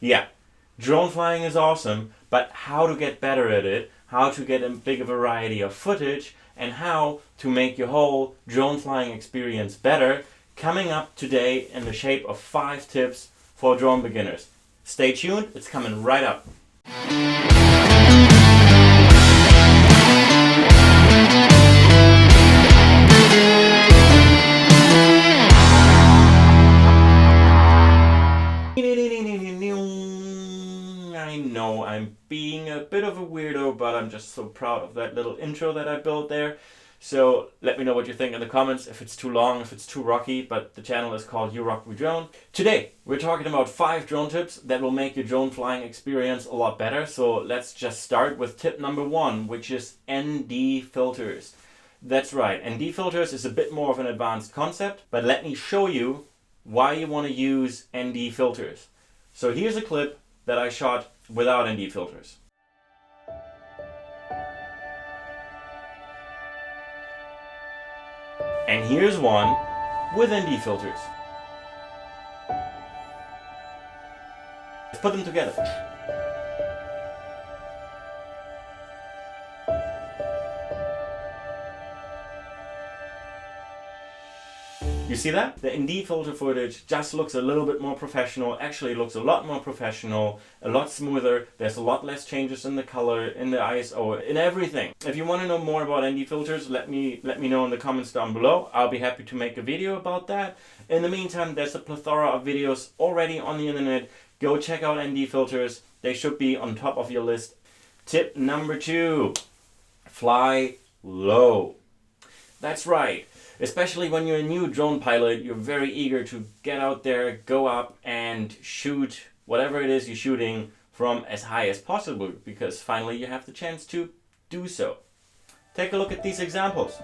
Yeah, drone flying is awesome, but how to get better at it, how to get a bigger variety of footage, and how to make your whole drone flying experience better, coming up today in the shape of 5 tips for drone beginners. Stay tuned, it's coming right up. I know I'm being a bit of a weirdo, but I'm just so proud of that little intro that I built there. So let me know what you think in the comments, if it's too long, if it's too rocky, but the channel is called You Rock Me Drone. Today, we're talking about 5 drone tips that will make your drone flying experience a lot better. So let's just start with tip number 1, which is ND filters. That's right, ND filters is a bit more of an advanced concept, but let me show you why you want to use ND filters. So here's a clip that I shot without ND filters. And here's one with ND filters. Let's put them together. You see that? The ND filter footage just looks a little bit more professional. Actually looks a lot more professional, a lot smoother. There's a lot less changes in the color, in the ISO, in everything. If you want to know more about ND filters, let me know in the comments down below. I'll be happy to make a video about that. In the meantime, there's a plethora of videos already on the internet. Go check out ND filters. They should be on top of your list. Tip number 2, fly low. That's right. Especially when you're a new drone pilot, you're very eager to get out there, go up and shoot whatever it is you're shooting from as high as possible, because finally you have the chance to do so. Take a look at these examples.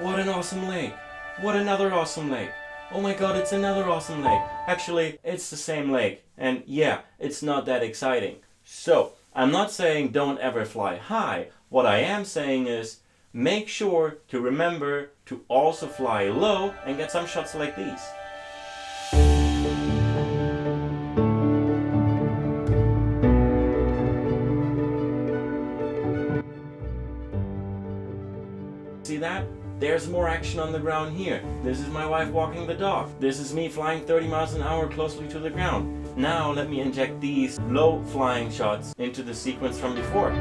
What an awesome lake. What another awesome lake. Oh my god, it's another awesome lake. Actually, it's the same lake. And yeah, it's not that exciting. So, I'm not saying don't ever fly high. What I am saying is, make sure to remember to also fly low and get some shots like these. See that? There's more action on the ground here. This is my wife walking the dog. This is me flying 30 miles an hour closely to the ground. Now let me inject these low flying shots into the sequence from before.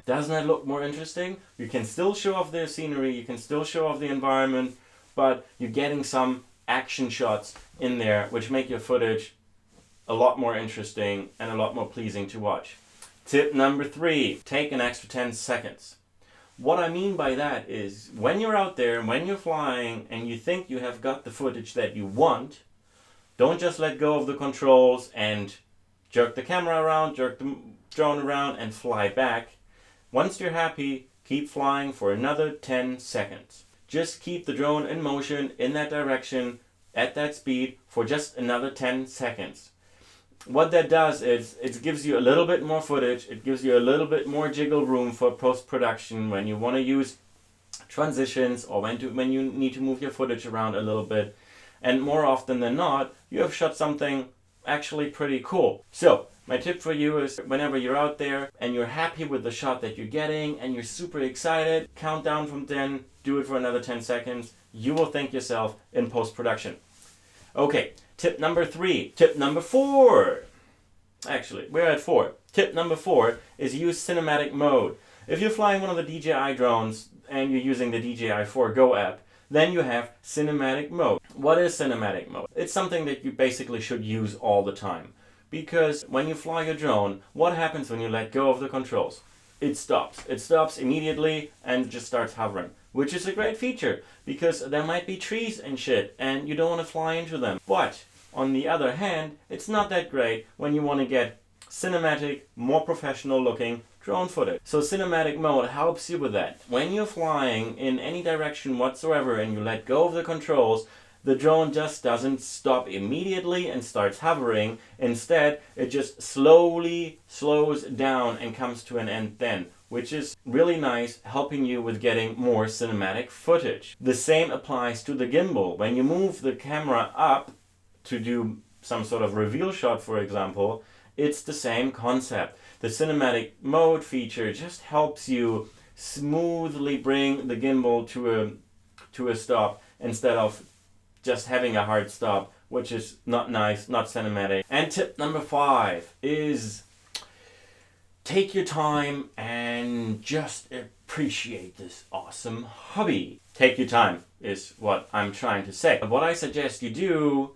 Doesn't that look more interesting? You can still show off the scenery, you can still show off the environment, but you're getting some action shots in there which make your footage a lot more interesting and a lot more pleasing to watch. Tip number 3, take an extra 10 seconds. What I mean by that is, when you're out there, when you're flying and you think you have got the footage that you want, don't just let go of the controls and jerk the camera around, jerk the drone around and fly back. Once you're happy, keep flying for another 10 seconds. Just keep the drone in motion in that direction at that speed for just another 10 seconds. What that does is it gives you a little bit more footage, it gives you a little bit more jiggle room for post-production when you want to use transitions or when you need to move your footage around a little bit. And more often than not, you have shot something actually pretty cool. So, my tip for you is, whenever you're out there and you're happy with the shot that you're getting and you're super excited, count down from 10, do it for another 10 seconds. You will thank yourself in post-production. Okay, tip number 3. Tip number 4. Actually, we're at 4. Tip number 4 is use cinematic mode. If you're flying one of the DJI drones and you're using the DJI 4 Go app, then you have cinematic mode. What is cinematic mode? It's something that you basically should use all the time. Because when you fly your drone, what happens when you let go of the controls? It stops. It stops immediately and just starts hovering. Which is a great feature, because there might be trees and shit and you don't want to fly into them. But, on the other hand, it's not that great when you want to get cinematic, more professional looking drone footage. So cinematic mode helps you with that. When you're flying in any direction whatsoever and you let go of the controls, the drone just doesn't stop immediately and starts hovering. Instead, it just slowly slows down and comes to an end then, which is really nice, helping you with getting more cinematic footage. The same applies to the gimbal. When you move the camera up to do some sort of reveal shot, for example, it's the same concept. The cinematic mode feature just helps you smoothly bring the gimbal to a stop instead of just having a hard stop, which is not nice, not cinematic. And tip number 5 is take your time and just appreciate this awesome hobby. Take your time is what I'm trying to say. What I suggest you do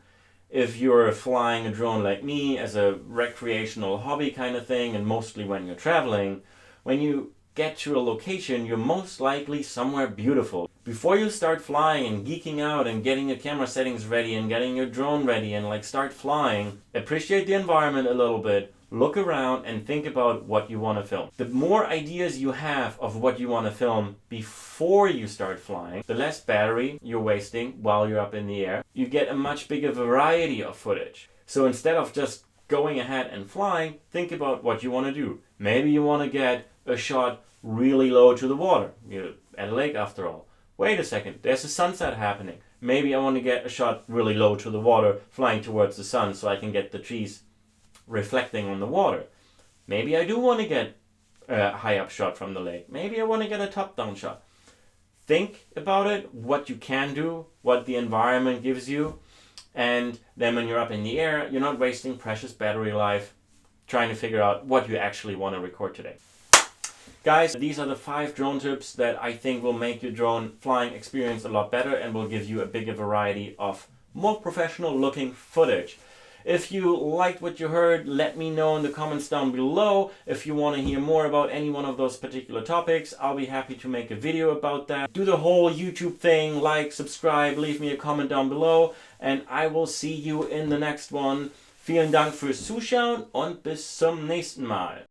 if you're flying a drone like me as a recreational hobby kind of thing, and mostly when you're traveling, when you get to a location, you're most likely somewhere beautiful. Before you start flying and geeking out and getting your camera settings ready and getting your drone ready and like start flying, appreciate the environment a little bit, look around and think about what you want to film. The more ideas you have of what you want to film before you start flying, the less battery you're wasting while you're up in the air. You get a much bigger variety of footage. So instead of just going ahead and flying, think about what you want to do. Maybe you want to get a shot really low to the water. You're at a lake after all. Wait a second, there's a sunset happening. Maybe I want to get a shot really low to the water, flying towards the sun so I can get the trees reflecting on the water. Maybe I do want to get a high up shot from the lake. Maybe I want to get a top down shot. Think about it, what you can do, what the environment gives you, and then when you're up in the air, you're not wasting precious battery life trying to figure out what you actually want to record today. Guys, these are the 5 drone tips that I think will make your drone flying experience a lot better and will give you a bigger variety of more professional looking footage. If you liked what you heard, let me know in the comments down below. If you want to hear more about any one of those particular topics, I'll be happy to make a video about that. Do the whole YouTube thing, like, subscribe, leave me a comment down below, and I will see you in the next one. Vielen Dank fürs Zuschauen und bis zum nächsten Mal.